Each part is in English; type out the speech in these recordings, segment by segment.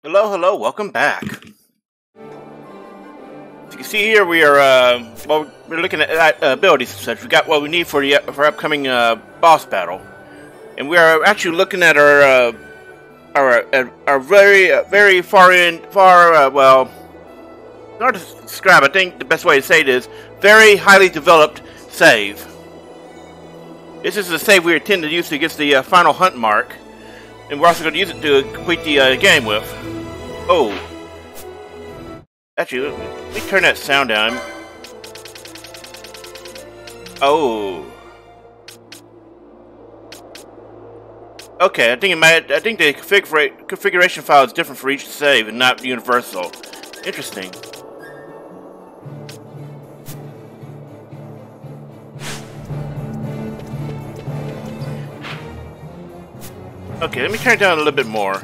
Hello, hello, welcome back. As you can see here, we are, we're looking at abilities and such. We got what we need for upcoming boss battle. And we are actually looking at our very well, hard to describe. I think the best way to say it is very highly developed save. This is the save we intend to use to get the final hunt mark. And we're also going to use it to complete the game with. Oh. Actually, let me turn that sound down. Oh. Okay, I think the configuration file is different for each save and not universal. Interesting. Okay, let me turn it down a little bit more.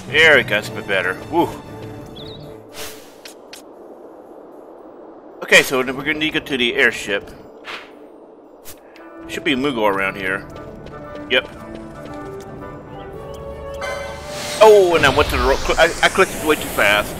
There we go, it's a bit better. Woo. Okay, so we're gonna need to get to the airship. Should be a Moogle around here. Yep. Oh, and I went to the I clicked it way too fast.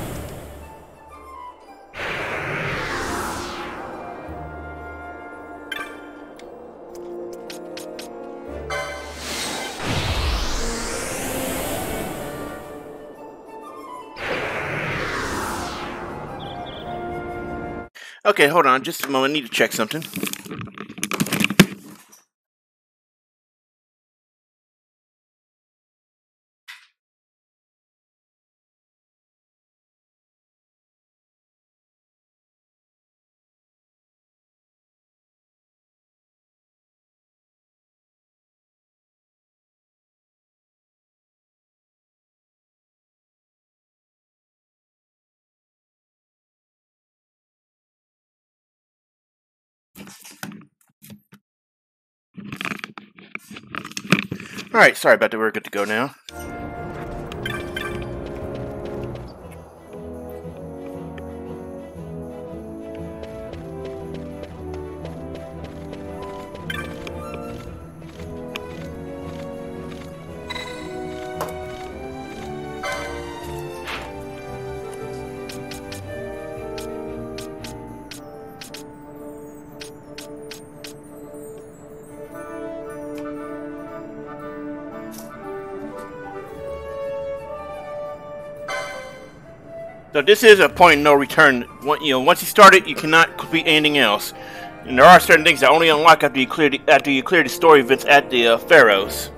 Okay, hold on just a moment. I need to check something. Alright, sorry about that. We're good to go now. So this is a point of no return. Once you start it, you cannot complete anything else. And there are certain things that only unlock after you clear the story events at the Pharaohs.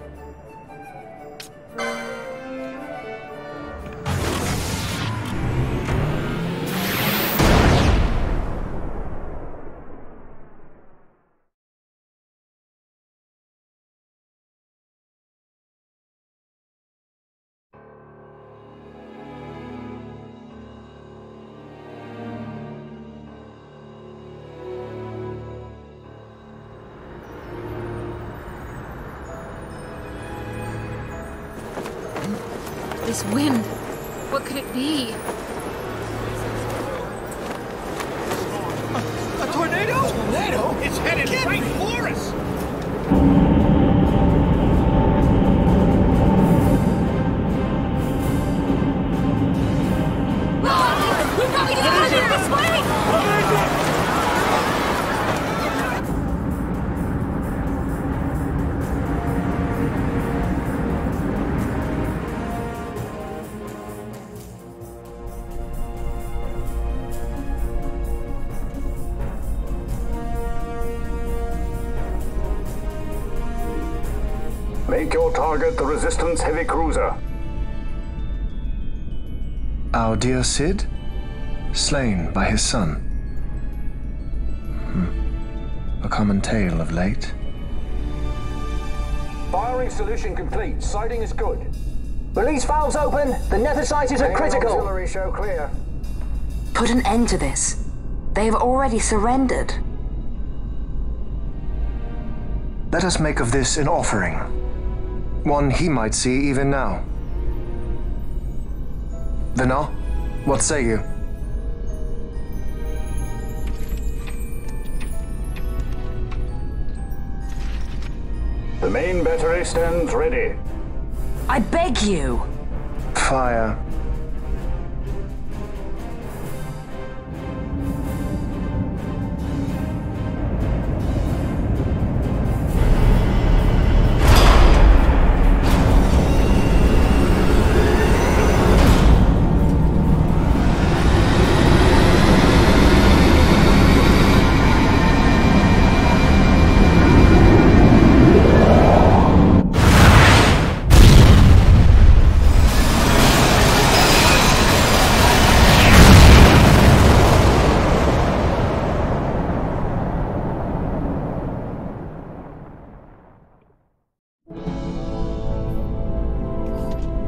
This wind, what could it be? A tornado? A tornado? It's headed right for us! We've got to get out of here this way! Make your target the Resistance heavy cruiser. Our dear Cid, slain by his son. A common tale of late. Firing solution complete. Sighting is good. Release valves open. The nephesites are critical. Auxiliary show clear. Put an end to this. They have already surrendered. Let us make of this an offering. One he might see even now. Venat, what say you? The main battery stands ready. I beg you. Fire.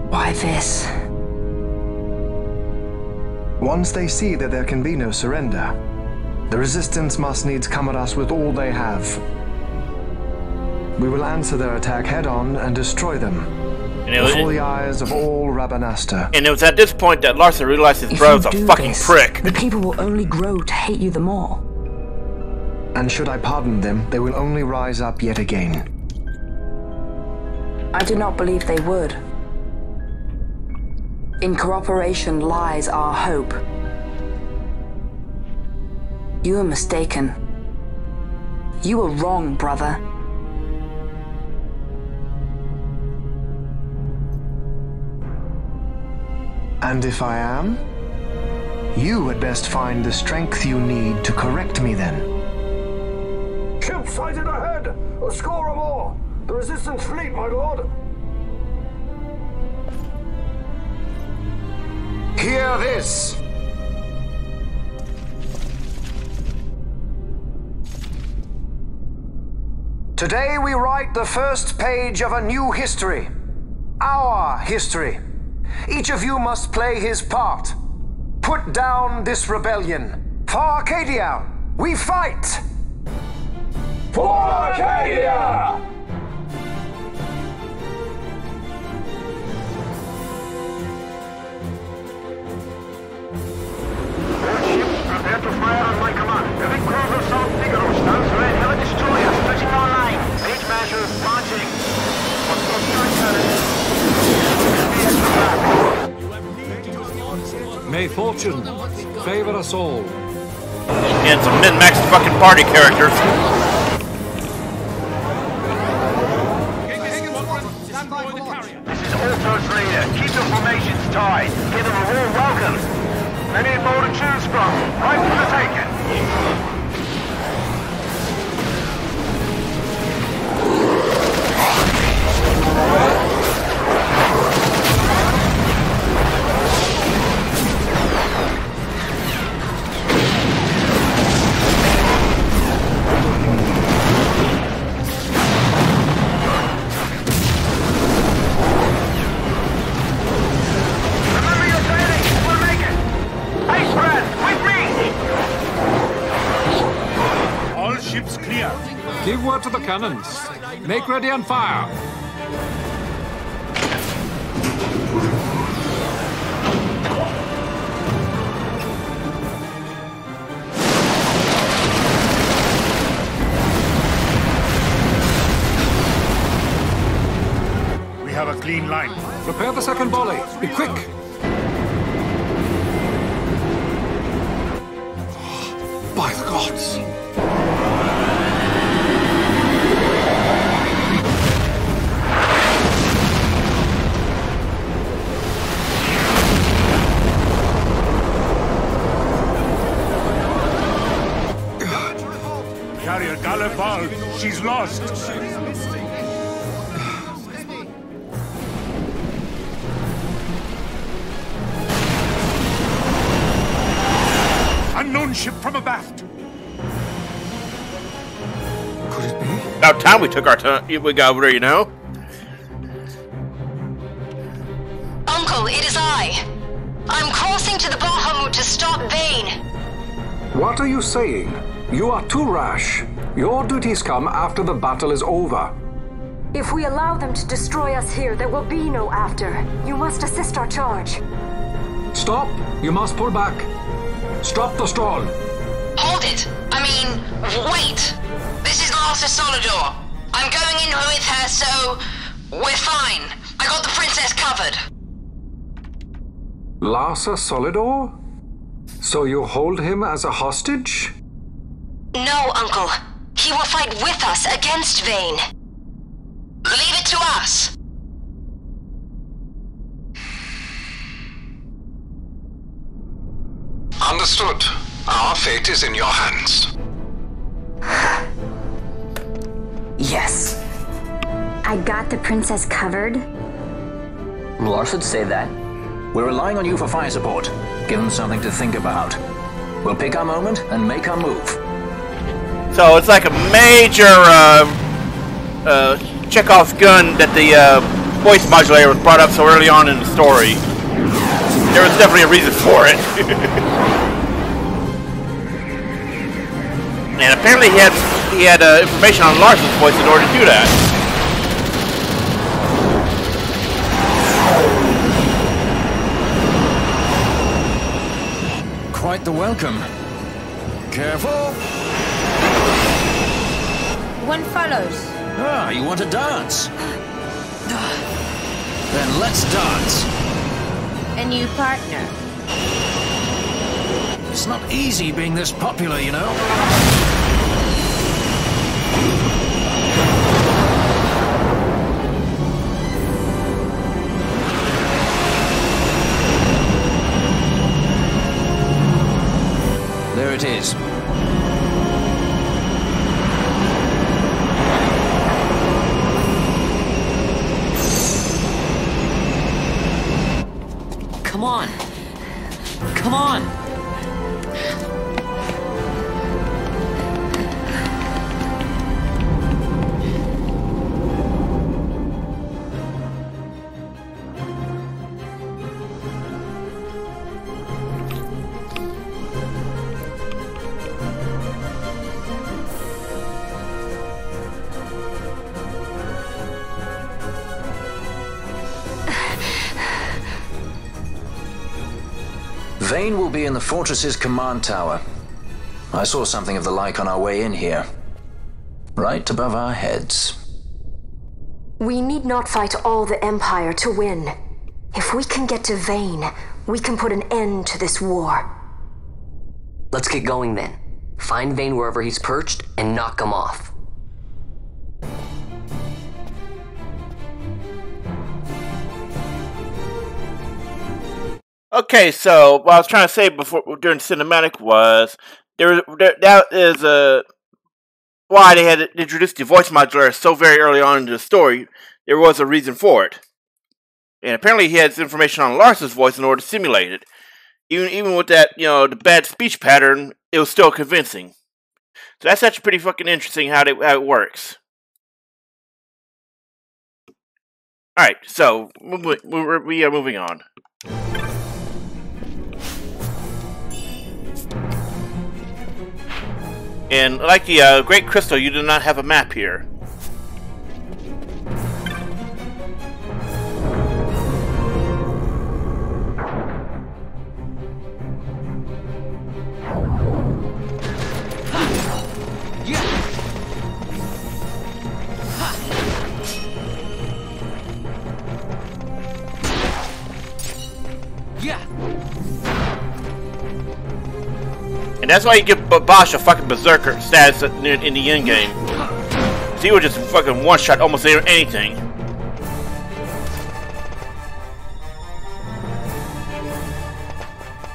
Why this? Once they see that there can be no surrender, the Resistance must needs come at us with all they have. We will answer their attack head-on and destroy them before the eyes of all Rabanastre. And it was at this point that Larson realized his brother's a fucking prick. The people will only grow to hate you the more. And should I pardon them, they will only rise up yet again. I do not believe they would. In cooperation lies our hope. You are mistaken. You are wrong, brother. And if I am? You had best find the strength you need to correct me then. Ship sighted ahead! A score or more! The Resistance fleet, my lord! Hear this! Today we write the first page of a new history. Our history. Each of you must play his part. Put down this rebellion. For Arcadia, we fight! For Arcadia! Prepare to fire on my command. Every cruiser South Figaro stands ready. Have a destroyer stretching our line. Page measures launching. May fortune favor us all. And some min-maxed fucking party characters. This is Altos Leader. Keep the formations tight. Give them a warm welcome. Many more to choose from. Right for the taking. Remember your training. We'll make it. Hey, Brad, with me. All ships clear. Give word to the cannons. Make ready and fire. We have a clean line. Prepare the second volley. Be quick. By the gods. Carrier Gallifal, she's lost. Unknown ship from abaft. Could it be? About time we took our time. We got over there, you know. Uncle, it is I. I'm crossing to the Bahamut to stop Vane. What are you saying? You are too rash. Your duties come after the battle is over. If we allow them to destroy us here, there will be no after. You must assist our charge. Stop! You must pull back. Stop the Strawn. Hold it. I mean, wait. This is Master Solidor. I'm going in with her, so we're fine. I got the princess covered. Larsa Solidor? So you hold him as a hostage? No, Uncle. He will fight with us against Vane. Leave it to us. Understood. Our fate is in your hands. Yes. I got the princess covered. Larsa'd say that. We're relying on you for fire support. Give them something to think about. We'll pick our moment and make our move. So it's like a major Chekhov's gun that the voice modulator was brought up so early on in the story. There was definitely a reason for it. And apparently he had information on Larsa's voice in order to do that. Quite the welcome. Careful. One follows. Ah, you want to dance? Then let's dance. A new partner. It's not easy being this popular, you know. There it is. Come on. Come on. Vane will be in the fortress's command tower. I saw something of the like on our way in here. Right above our heads. We need not fight all the Empire to win. If we can get to Vane, we can put an end to this war. Let's get going then. Find Vane wherever he's perched and knock him off. Okay, so what I was trying to say before during cinematic was that is why they had introduced the voice modulator so very early on in the story. There was a reason for it, and apparently he had information on Larsa's voice in order to simulate it. Even with that, the bad speech pattern, it was still convincing. So that's actually pretty fucking interesting how it works. All right, so we are moving on. And like the Great Crystal, you do not have a map here. And that's why you give Bosch a fucking berserker status in the end game. So he would just fucking one-shot almost anything.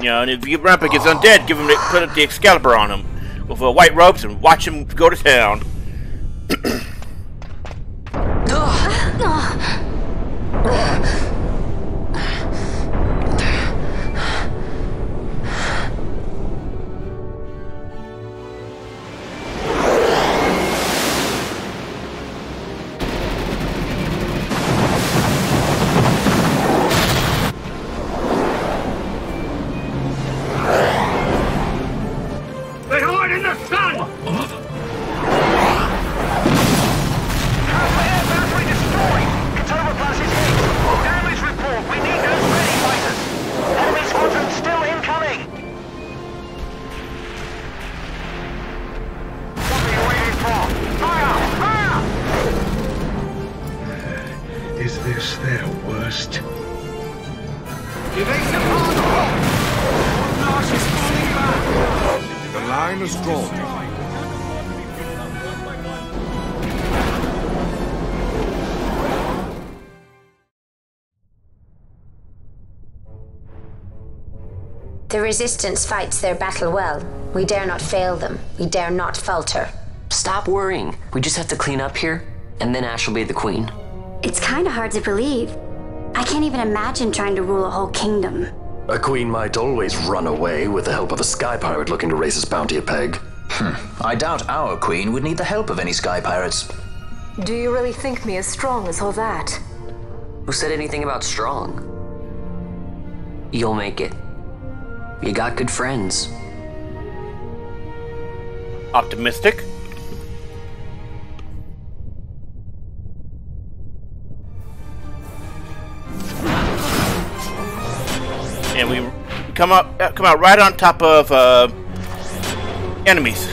And if you run up against undead, put up the Excalibur on him with white robes and watch him go to town. first. Evasive hard. Marsh is falling back. The line is drawn. The Resistance fights their battle well. We dare not fail them. We dare not falter. Stop worrying. We just have to clean up here, and then Ash will be the queen. It's kind of hard to believe. I can't even imagine trying to rule a whole kingdom. A queen might always run away with the help of a sky pirate looking to raise his bounty a peg. I doubt our queen would need the help of any sky pirates. Do you really think me as strong as all that? Who said anything about strong? You'll make it. You got good friends. Optimistic. And we come out right on top of enemies.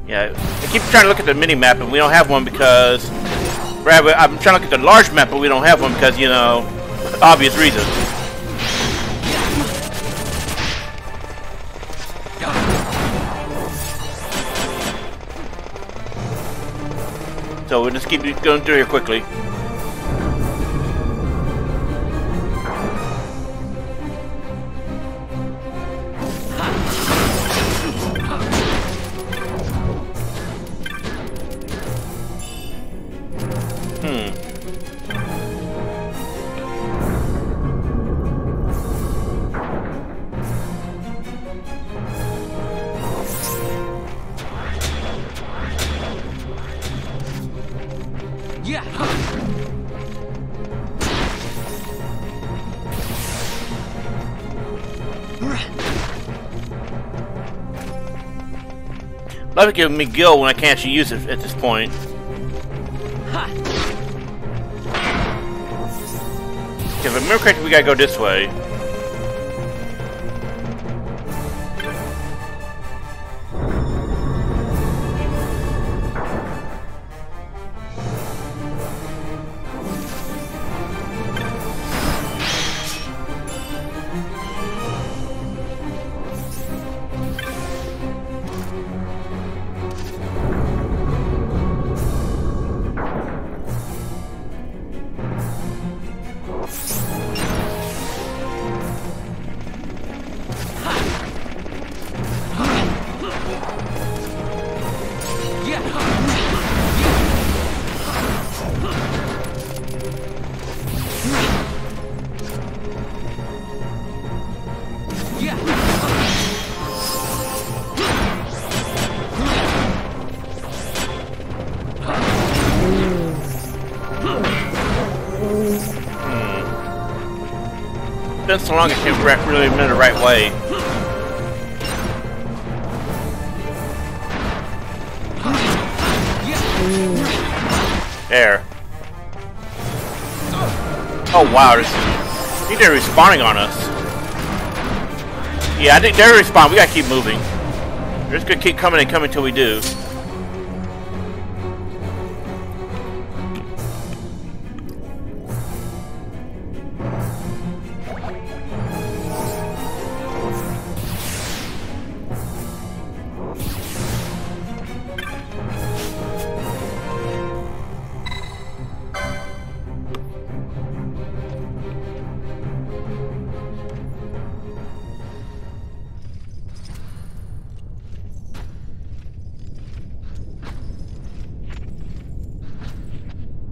Yeah, I keep trying to look at the mini map, and we don't have one because I'm trying to look at the large map, but we don't have one because, you know, obvious reasons. So we'll just keep going through here quickly. Love it giving me gil when I can't actually use it at this point. If I remember correctly, we gotta go this way. It's been so long I can't really remember the right way. There. Oh wow, I think they're respawning on us. Yeah, I think they're respawning. We gotta keep moving. They're just gonna keep coming and coming until we do.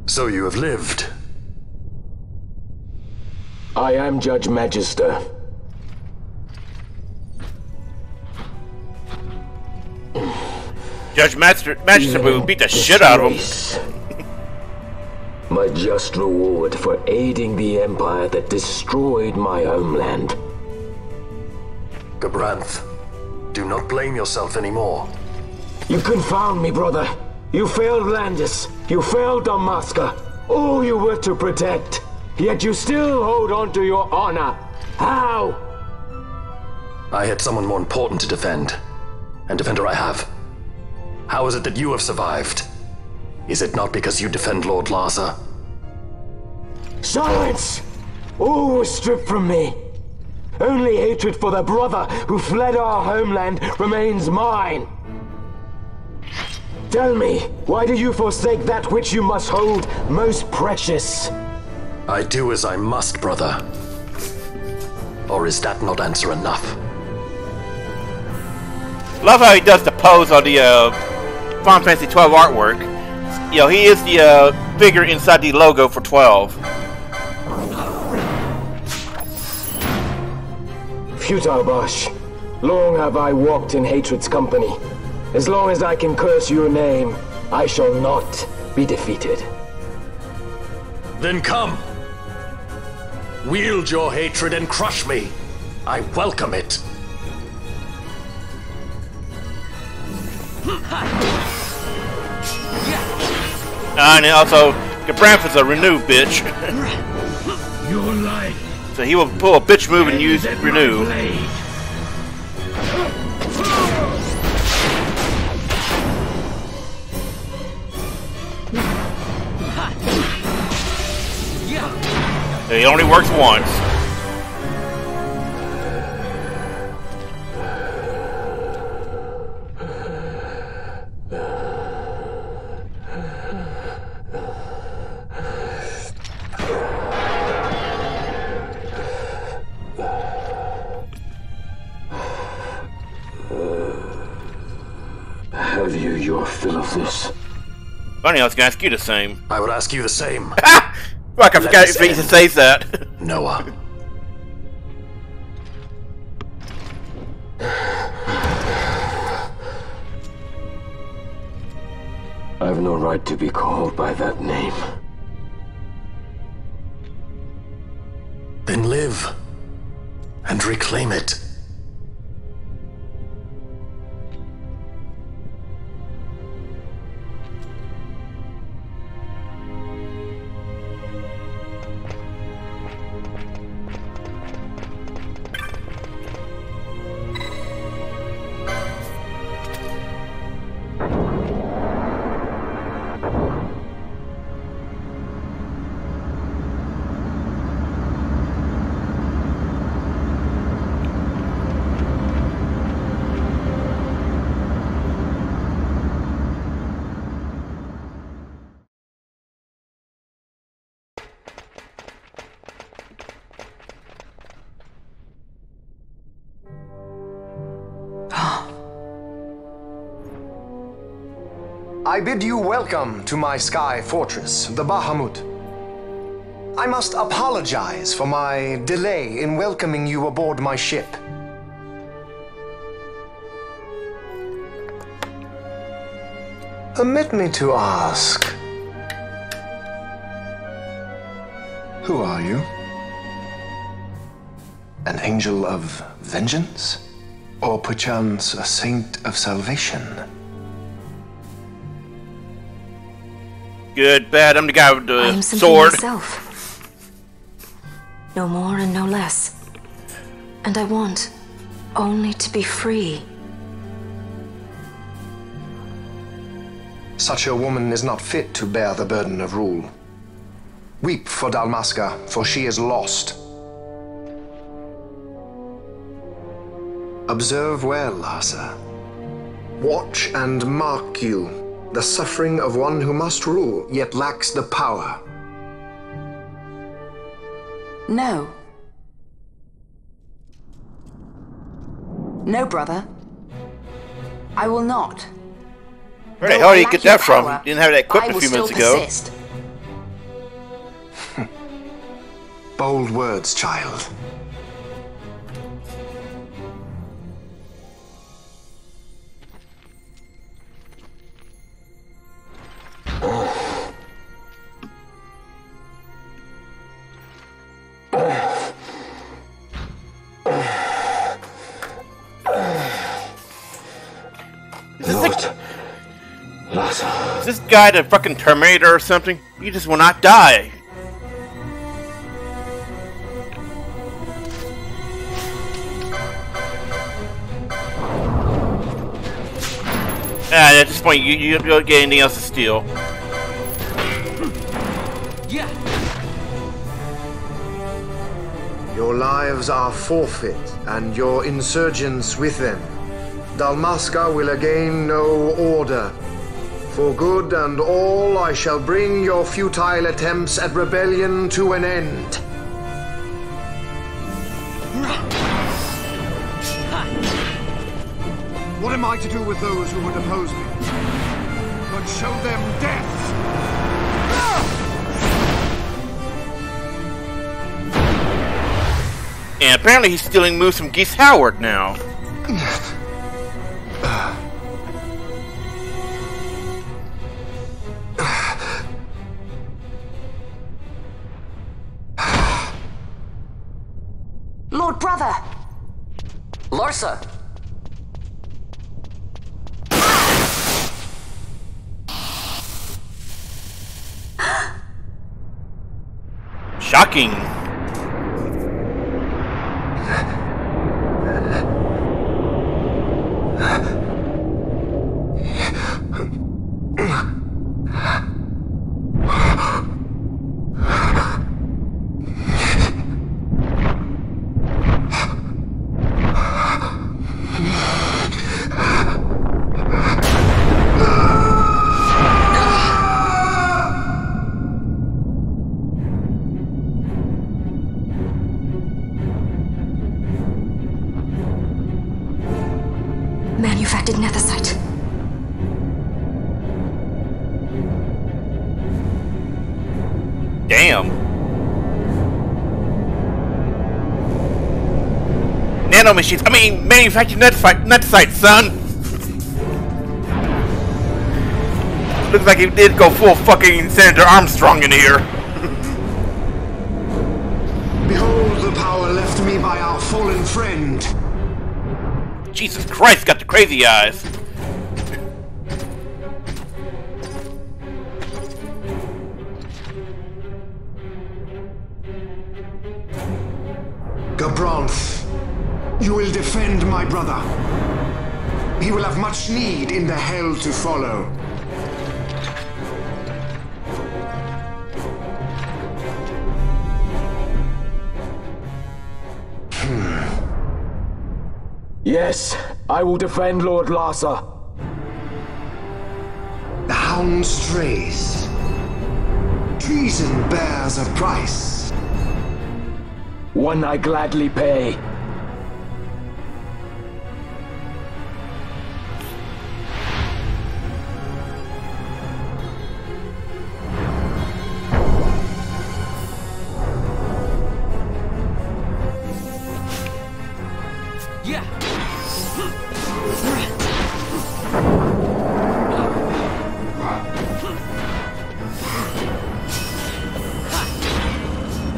So you have lived. I am Judge Magister. Judge Magister, we would beat the shit out of him. My just reward for aiding the Empire that destroyed my homeland. Gabranth, do not blame yourself anymore. You confound me, brother. You failed Landis. You failed Damaska. All you were to protect. Yet you still hold on to your honor. How? I had someone more important to defend. And defender I have. How is it that you have survived? Is it not because you defend Lord Larsa? Silence! All was stripped from me. Only hatred for the brother who fled our homeland remains mine. Tell me, why do you forsake that which you must hold most precious? I do as I must, brother. Or is that not answer enough? Love how he does the pose on the Final Fantasy 12 artwork. You know, he is the figure inside the logo for 12. Futile Bosh. Long have I walked in hatred's company. As long as I can curse your name, I shall not be defeated. Then come! Wield your hatred and crush me. I welcome it. And also, Gabranth is a renew bitch. Your life. So he will pull a bitch move and use renew. It only works once. Have you your fill of this? Funny, I was gonna ask you the same. I would ask you the same. Fuck, I forgot if he says that. Noah. I've no right to be called by that name. Then live. And reclaim it. I bid you welcome to my sky fortress, the Bahamut. I must apologize for my delay in welcoming you aboard my ship. Permit me to ask, who are you? An angel of vengeance? Or perchance a saint of salvation? Good, bad. I'm the guy with the I am sword. Myself. No more and no less. And I want only to be free. Such a woman is not fit to bear the burden of rule. Weep for Dalmasca, for she is lost. Observe well, Larsa. Watch and mark you. The suffering of one who must rule, yet lacks the power. No. No, brother. I will not. Where the hell did you get that from? You didn't have that equipped a few minutes ago. Persist. Bold words, child. this guy the fucking Terminator or something? He just will not die. At this point, you don't get anything else to steal. Yeah. Your lives are forfeit, and your insurgents with them. Dalmasca will again know order. For good and all, I shall bring your futile attempts at rebellion to an end. What am I to do with those who would oppose me? But show them death! And apparently he's stealing moves from Geese Howard now. Lord Brother! Larsa! Shocking. Manufactured nethicite. Damn. Nano machines. I mean, manufactured nethicite, son. Looks like he did go full fucking Senator Armstrong in here. Behold the power left me by our fallen friend. Jesus Christ, got the crazy eyes. Gabranth, you will defend my brother. He will have much need in the hell to follow. Yes, I will defend Lord Larsa. The hound strays. Treason bears a price. One I gladly pay.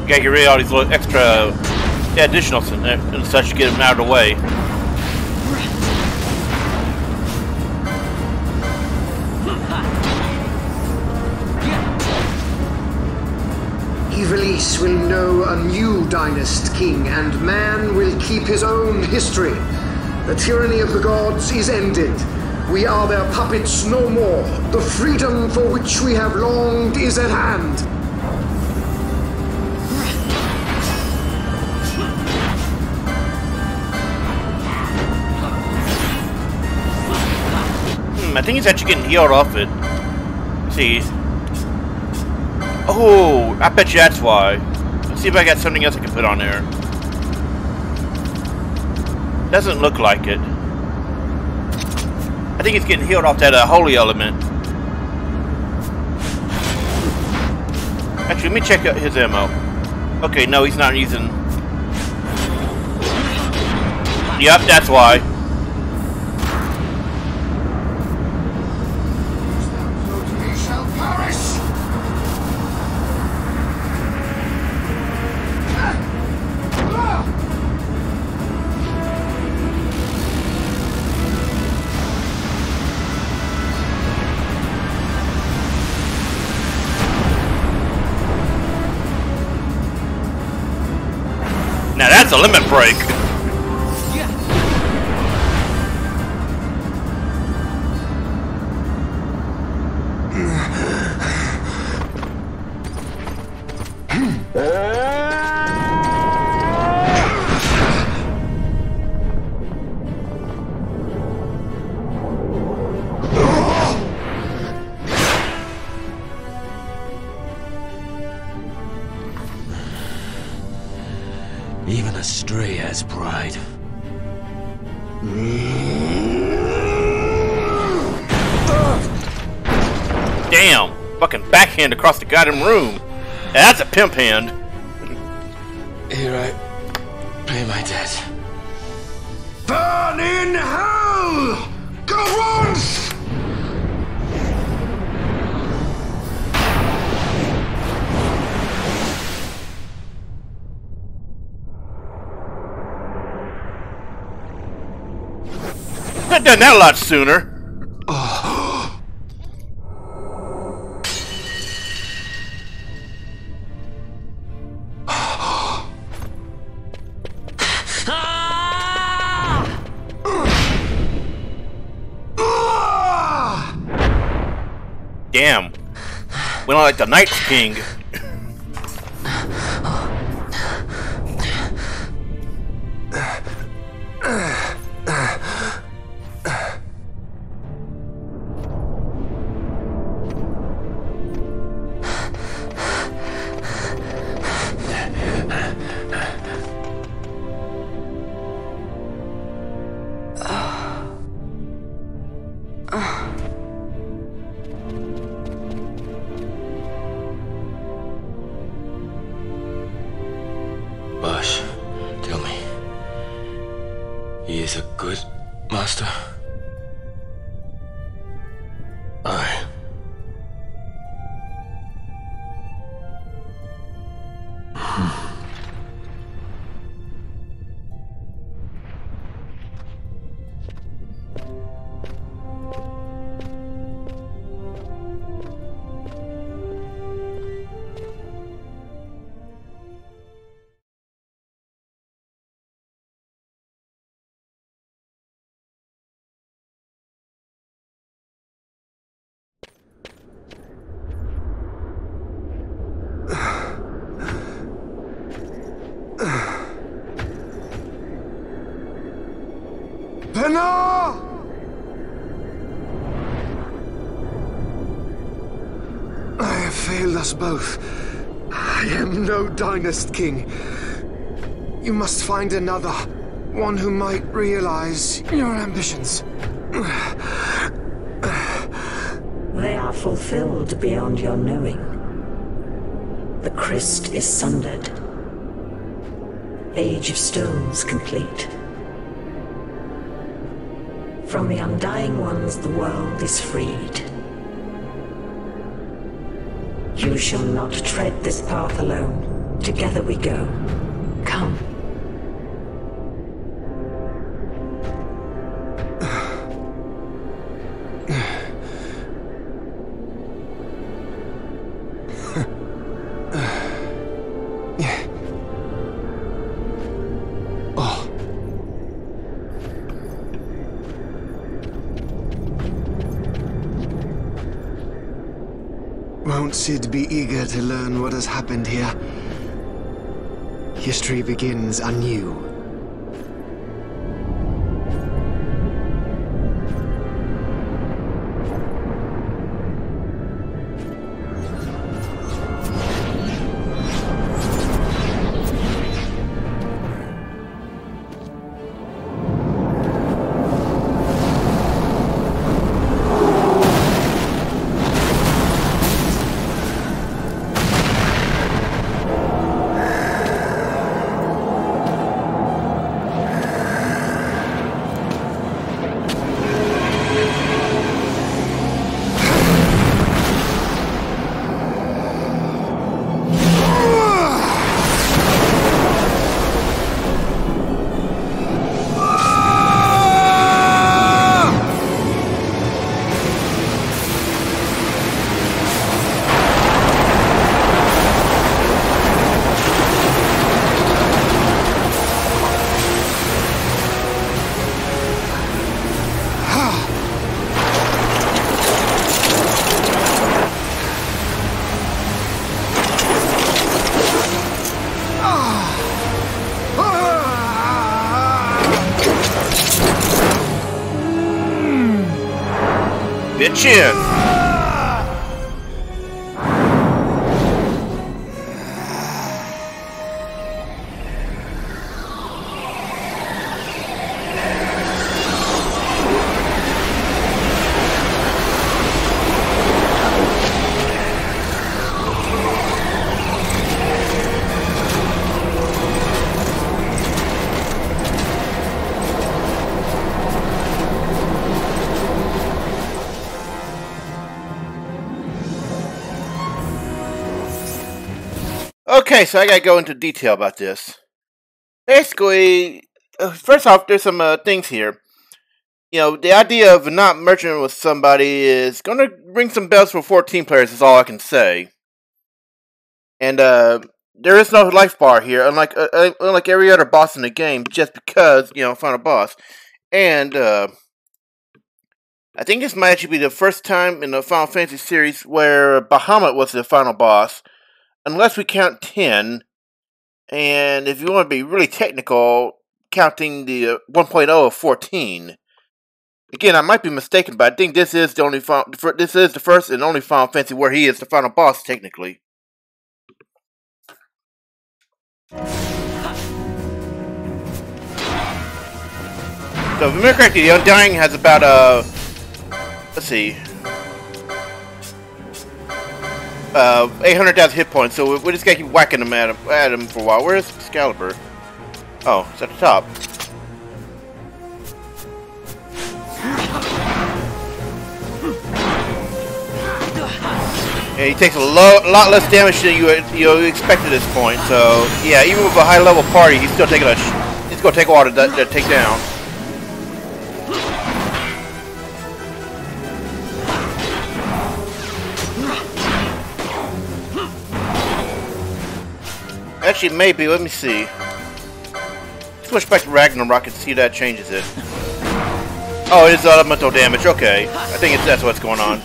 Gotta get rid of all these little extra additionals and such to get them out of the way. Ivalice will know a new dynast king, and man will keep his own history. The tyranny of the gods is ended. We are their puppets no more. The freedom for which we have longed is at hand. I think he's actually getting healed off it. Let's see. Oh, I bet you that's why. Let's see if I got something else I can put on there. Doesn't look like it. I think he's getting healed off that holy element. Actually, let me check out his ammo. Okay, no, he's not using. Yep, that's why. That's a limit break. Even a stray has pride. Damn! Fucking backhand across the goddamn room. That's a pimp hand. Here I pay my debt. Burn in hell! Go once! I've done that a lot sooner. Damn. Went on like the Night King. Bosh, tell me, he is a good master? Aye. Penna! I have failed us both. I am no Dynast King. You must find another, one who might realize your ambitions. They are fulfilled beyond your knowing. The Christ is sundered. Age of Stones complete. From the Undying Ones, the world is freed. You shall not tread this path alone. Together we go. Come. Won't Sid be eager to learn what has happened here? History begins anew. bitch in. Okay, so I gotta go into detail about this. Basically, first off, there's some things here. You know, the idea of not merging with somebody is gonna ring some bells for 14 players, is all I can say. And, there is no life bar here, unlike every other boss in the game, just because, you know, final boss. And, I think this might actually be the first time in the Final Fantasy series where Bahamut was the final boss. Unless we count 10, and if you want to be really technical, counting the 1.0 of 14. Again, I might be mistaken, but I think this is the first and only Final Fantasy where he is the final boss, technically. So, if I remember correctly, the Undying has about, let's see, 800,000 hit points, so we just gotta keep whacking them at him for a while. Where's Excalibur? Oh, it's at the top. Yeah, he takes a lot less damage than you expect at this point. So yeah, even with a high level party, he's still taking he's gonna take a while to take down. Actually, maybe. Let me see. Switch back to Ragnarok and see if that changes it. Oh, it is elemental damage. Okay, I think that's what's going on.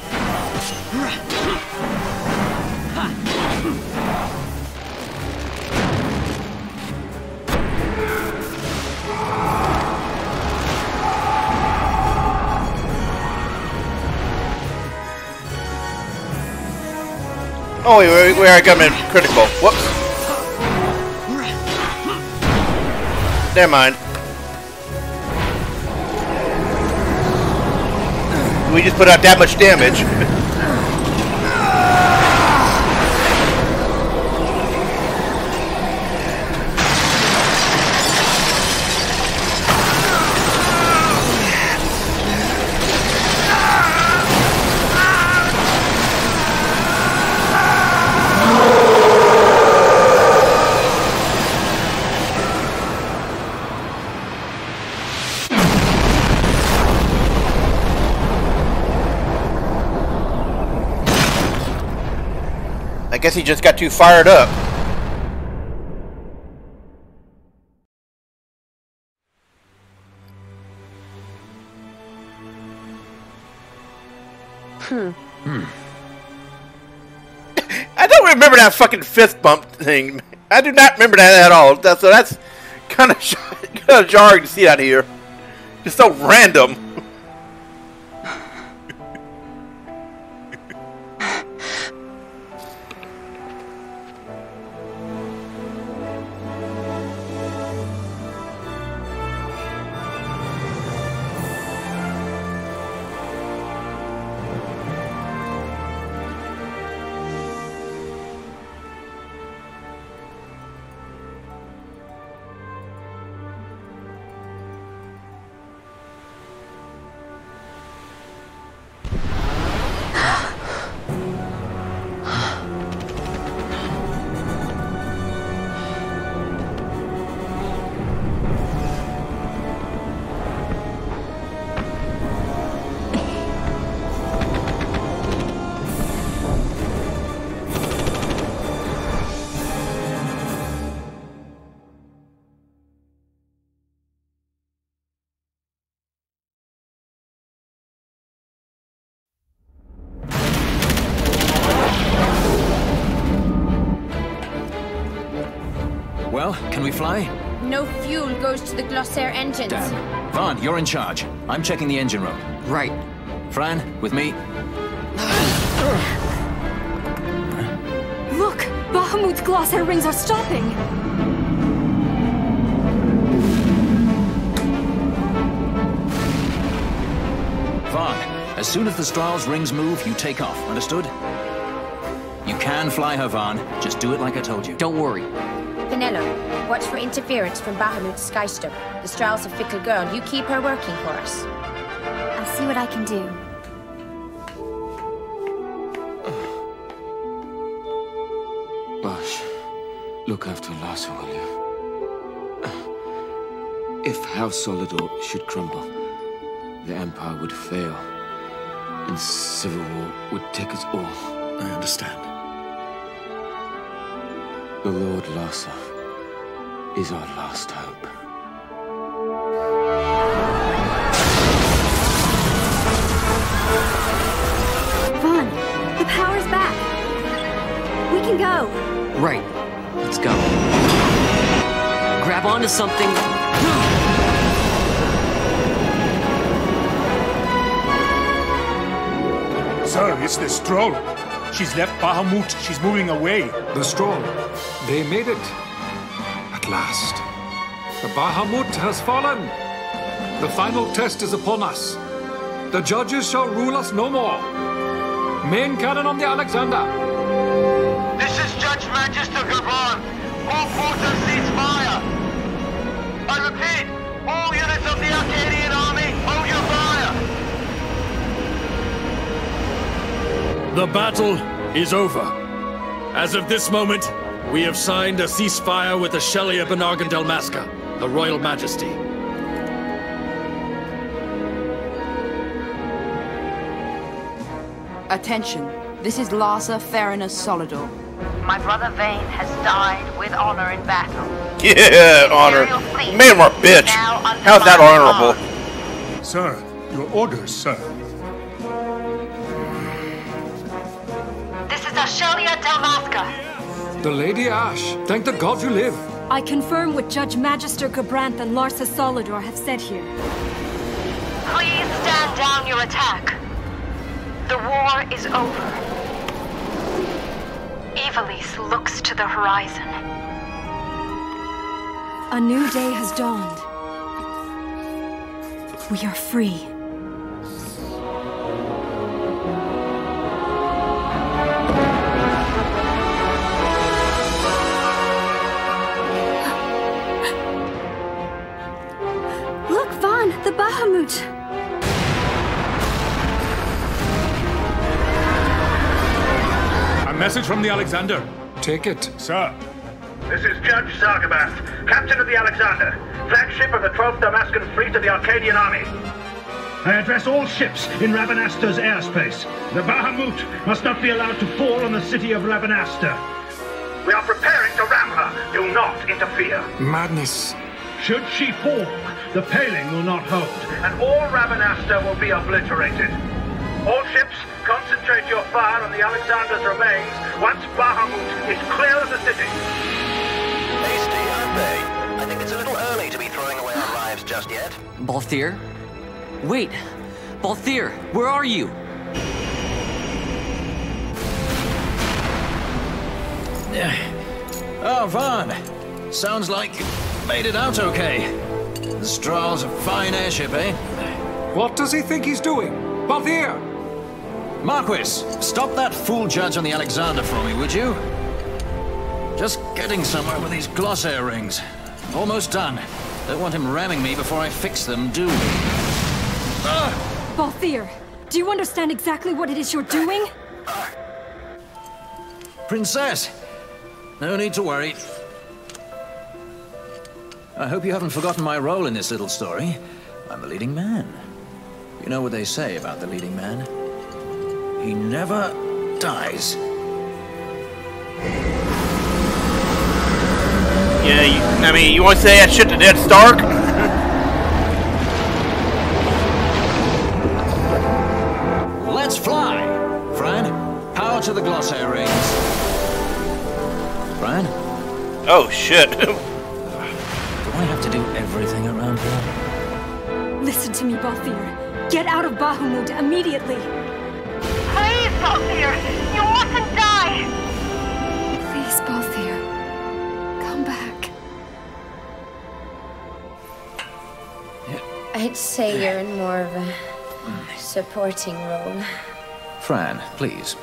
Oh, we are coming critical. Whoops. Never mind. We just put out that much damage. I guess he just got too fired up. I don't remember that fucking fist bump thing. I do not remember that at all. So that's kind of jarring to see out here. Just so random. Well, can we fly? No fuel goes to the Glossair engines. Damn. Vaughn, you're in charge. I'm checking the engine room. Right. Fran, with me. Look! Bahamut's glasshair rings are stopping! Vaughn, as soon as the Strahls' rings move, you take off. Understood? You can fly her, Vaughn. Just do it like I told you. Don't worry. Penelope, watch for interference from Bahamut's Skystone. The Strahls a fickle girl. You keep her working for us. I'll see what I can do. Bash, look after Larsa, will you? If House Solidor should crumble, the Empire would fail, and civil war would take us all. I understand. The Lord Larsa is our last hope. Vaughn, the power's back. We can go. Right. Let's go. Grab onto something. Sir, it's the Stroll. She's left Bahamut. She's moving away. The Stroll. They made it. At last. The Bahamut has fallen. The final test is upon us. The judges shall rule us no more. Main cannon on the Alexander. This is Judge Magister Gabon. All forces cease fire. I repeat, all units of the Arcadian army, hold your fire. The battle is over. As of this moment, we have signed a ceasefire with the Shelia Benargan Delmasca, the Royal Majesty. Attention. This is Larsa Farinus Solidor. My brother Vane has died with honor in battle. Yeah, honor. Made him our bitch. How's that honorable? Sir, your orders, sir. This is Ashelia Delmasca. The Lady Ash. Thank the gods you live. I confirm what Judge Magister Gabranth and Larsa Solidor have said here. Please stand down your attack. The war is over. Ivalice looks to the horizon. A new day has dawned. We are free. Look, Vaughn, the Bahamut! A message from the Alexander. Take it. Sir. This is Judge Zargabath, Captain of the Alexander, flagship of the 12th Damascan Fleet of the Arcadian Army. I address all ships in Rabanaster's airspace. The Bahamut must not be allowed to fall on the city of Rabanaster. We are preparing to ram her. Do not interfere. Madness. Should she fall, the paling will not hold, and all Rabanaster will be obliterated. All ships, concentrate your fire on the Alexander's remains once Bahamut is clear of the city. Hasty, aren't they? I think it's a little early to be throwing away our lives just yet. Balthier? Wait! Balthier, where are you? Oh, Vaughn. Sounds like you made it out okay. The Strahl's a fine airship, eh? What does he think he's doing? Balthier! Marquis, stop that fool judge on the Alexander for me, would you? Just getting somewhere with these glossair rings. Almost done. Don't want him ramming me before I fix them, do we? Balthier, do you understand exactly what it is you're doing? Princess! No need to worry. I hope you haven't forgotten my role in this little story. I'm the leading man. You know what they say about the leading man? He never dies. Yeah, you want to say that shit to Ned Stark? Let's fly! Fran, power to the glossair rings. Fran? Oh, shit. Do I have to do everything around here? Listen to me, Balthier. Get out of Bahamut immediately. Please, Balthier! You mustn't die! Please, Balthier. Come back. I'd say you're in more of a supporting role. Fran, please.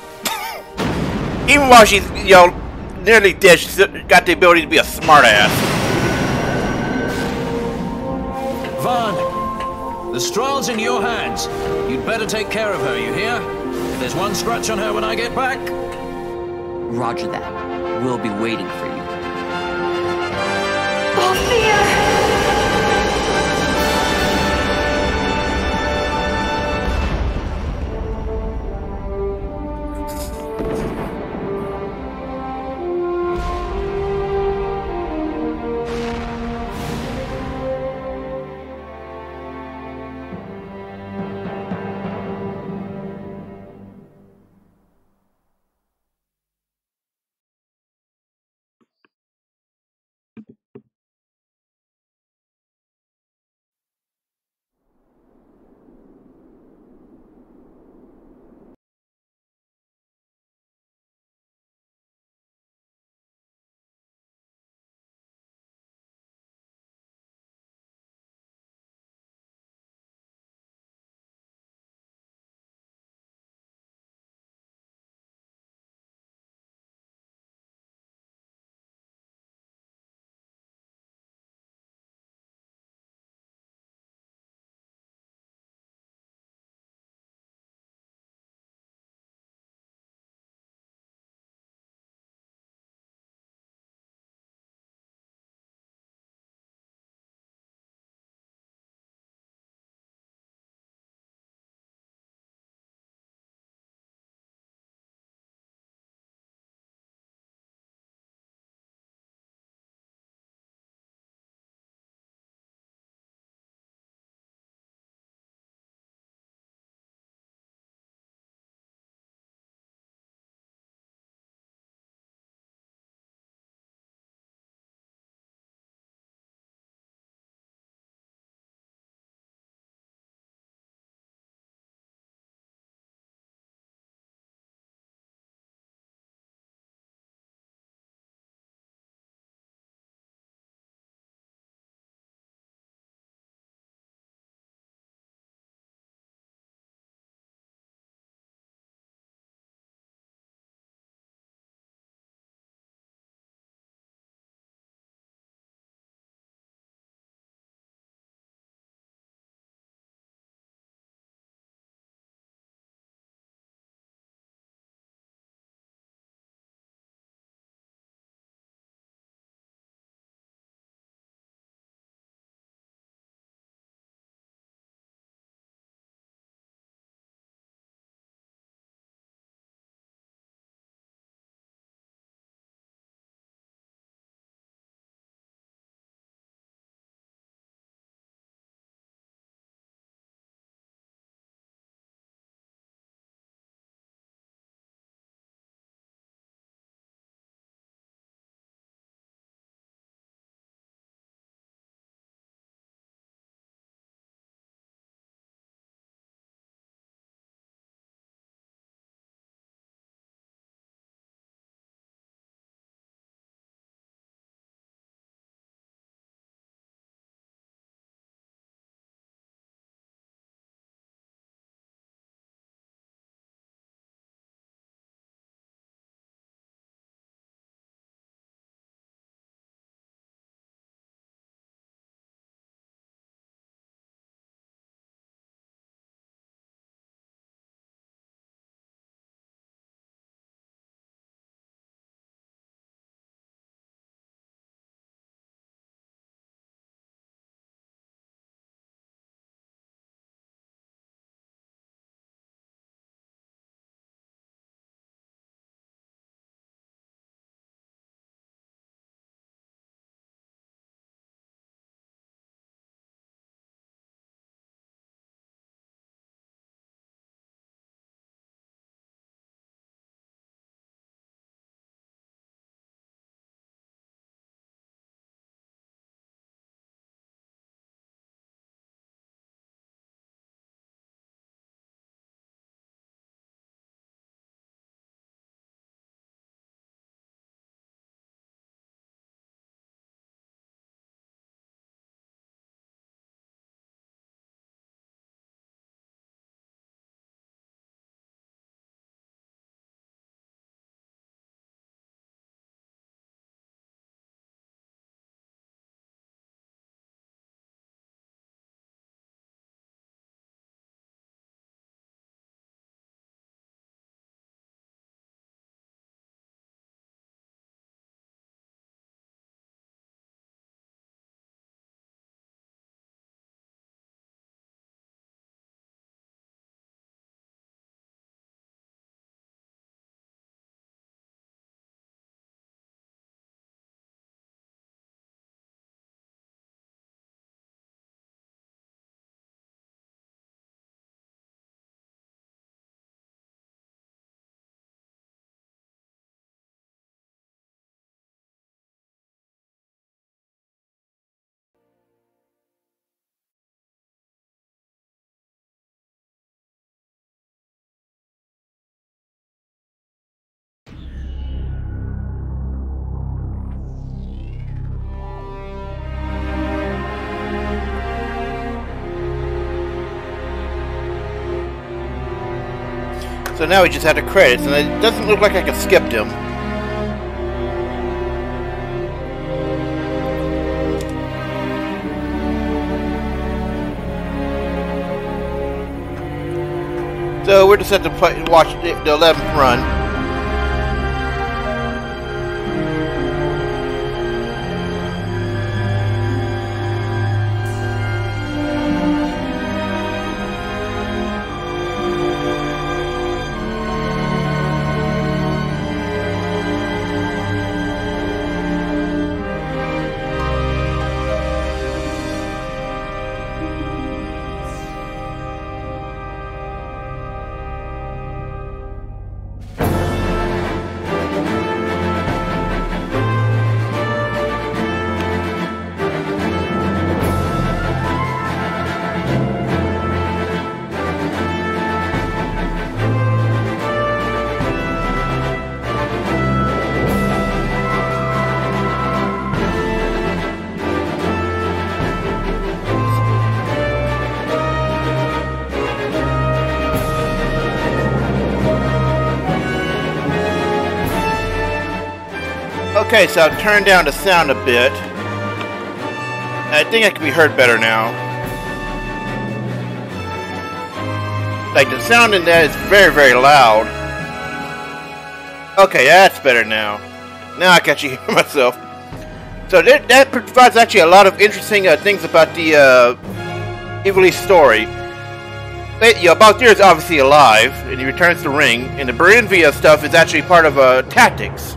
Even while she's, nearly dead, she's got the ability to be a smartass. Vaughn, the Strahl's in your hands. You'd better take care of her, you hear? If there's one scratch on her when I get back... Roger that. We'll be waiting for you. Balthier! So now we just have the credits, and it doesn't look like I can skip them. So we're just have to watch the 11th run. Okay, so I've turned down the sound a bit. I think I can be heard better now. Like, the sound in that is very, very loud. Okay, that's better now. Now I can actually hear myself. So that provides actually a lot of interesting things about the Evil East story. Balthier is obviously alive, and he returns to the ring, and the Berinvia stuff is actually part of tactics.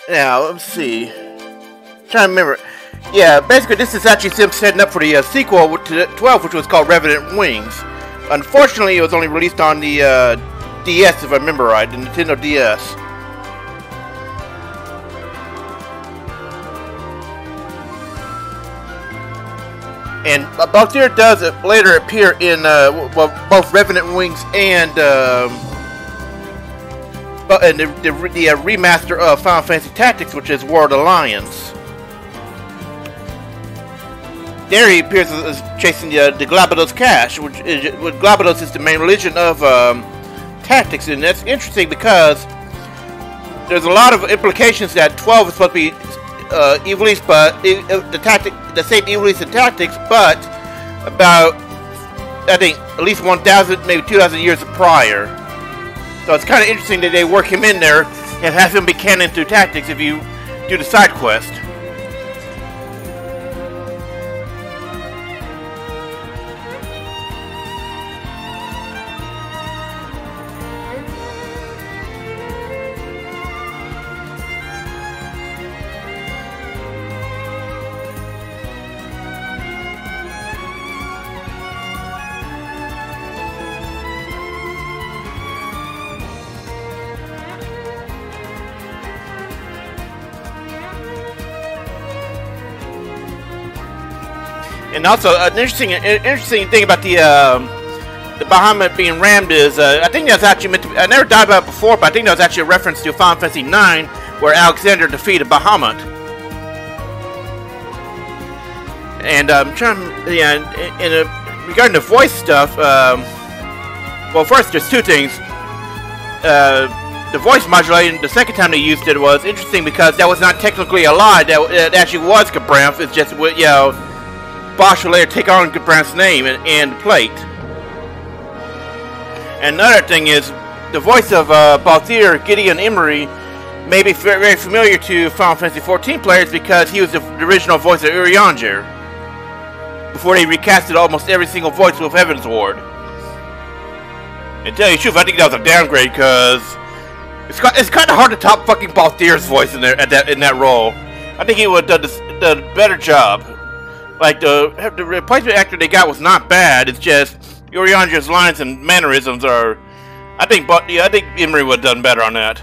Now, let's see. I'm trying to remember. Yeah, basically this is actually them setting up for the sequel to 12, which was called Revenant Wings. Unfortunately, it was only released on the DS, if I remember right, the Nintendo DS. And Balthier does later appear in both Revenant Wings and the remaster of Final Fantasy Tactics, which is War of the Lions. There he appears as chasing the Glabados cache, which Glabados is the main religion of Tactics, and that's interesting because there's a lot of implications that 12 is supposed to be Evil East, but the same Evil East and Tactics, but about, I think, at least 1,000, maybe 2,000 years prior. So it's kind of interesting that they work him in there and have him be canon through Tactics if you do the side quest. And also, an interesting thing about the Bahamut being rammed is, I think that's actually meant to be, I never thought about it before, but I think that was actually a reference to Final Fantasy IX, where Alexander defeated Bahamut. And regarding the voice stuff, well, first, there's two things. The voice modulating, the second time they used it was interesting because that was not technically a lie, that actually was Gabranth. It's just, you know, Bosch will later take on Gabranth's name and plate. And another thing is, the voice of Balthier, Gideon Emery, may be very familiar to Final Fantasy XIV players because he was the original voice of Urianger, before they recasted almost every single voice with Heaven's Ward. And to tell you the truth, I think that was a downgrade because it's kind of hard to top fucking Balthier's voice in there in that role. I think he would have done a better job. Like, the replacement actor they got was not bad. It's just Urianger's lines and mannerisms are. I think Emery would have done better on that.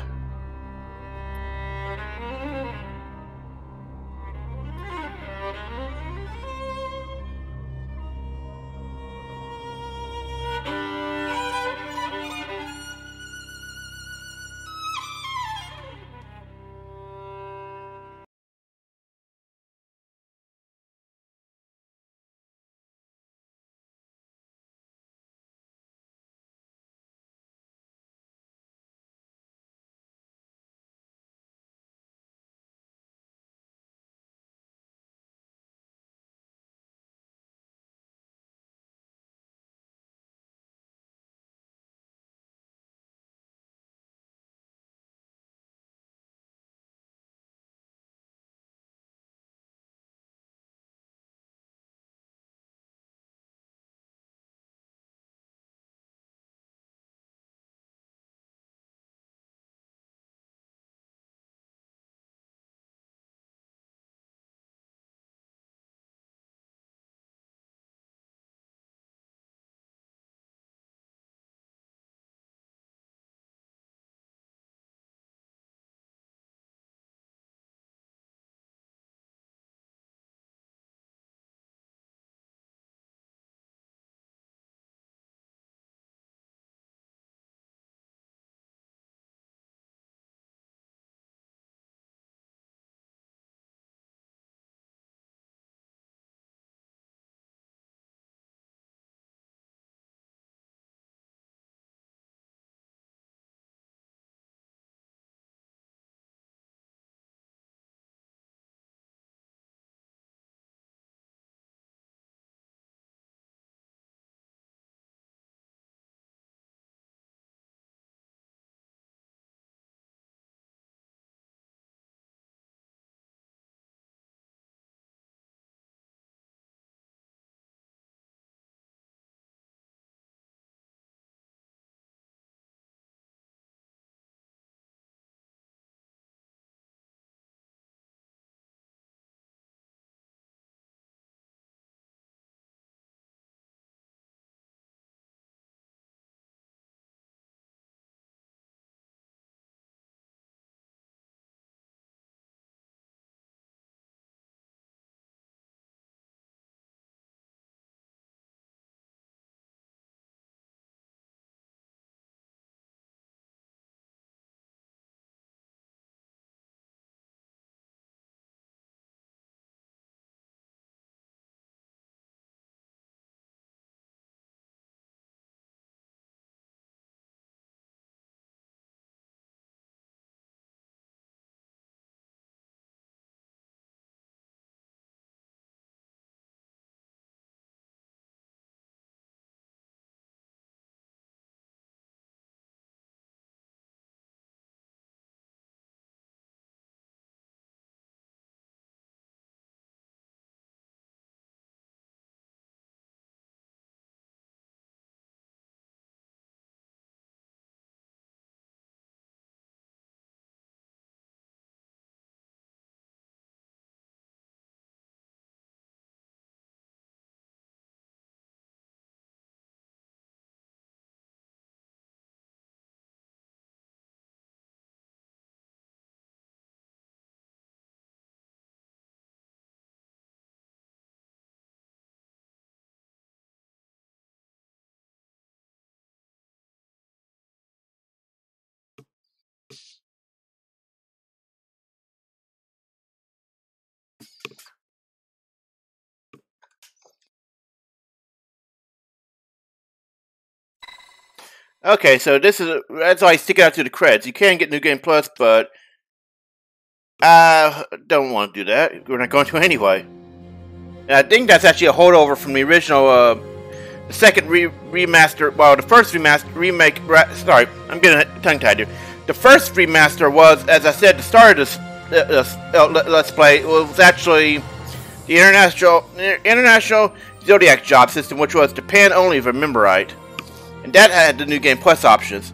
Okay, so that's why I stick it out to the creds. You can get New Game Plus, but I don't want to do that. We're not going to anyway. And I think that's actually a holdover from the original, the second remaster. Well, the first remake. Sorry, I'm getting tongue-tied here. The first remaster was, as I said, the start of this Let's Play. It was actually the international Zodiac job system, which was Japan only, if I remember right. And that had the New Game Plus options.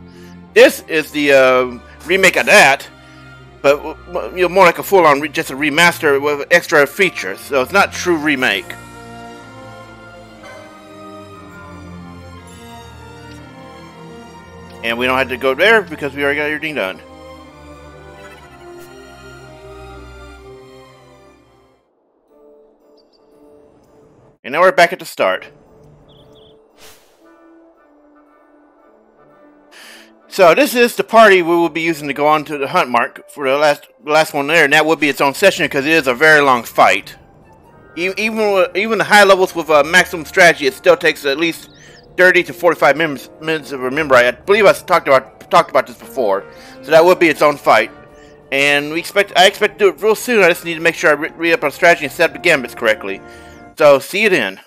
This is the remake of that, but more like a full-on, just a remaster with extra features. So it's not a true remake. And we don't have to go there because we already got everything done. And now we're back at the start. So this is the party we will be using to go on to the hunt mark for the last one there, and that will be its own session because it is a very long fight. Even the high levels with maximum strategy, it still takes at least 30 to 45 minutes to remember. I believe I talked about this before, so that will be its own fight. And I expect to do it real soon. I just need to make sure I read up on strategy and set up the gambits correctly. So see you then.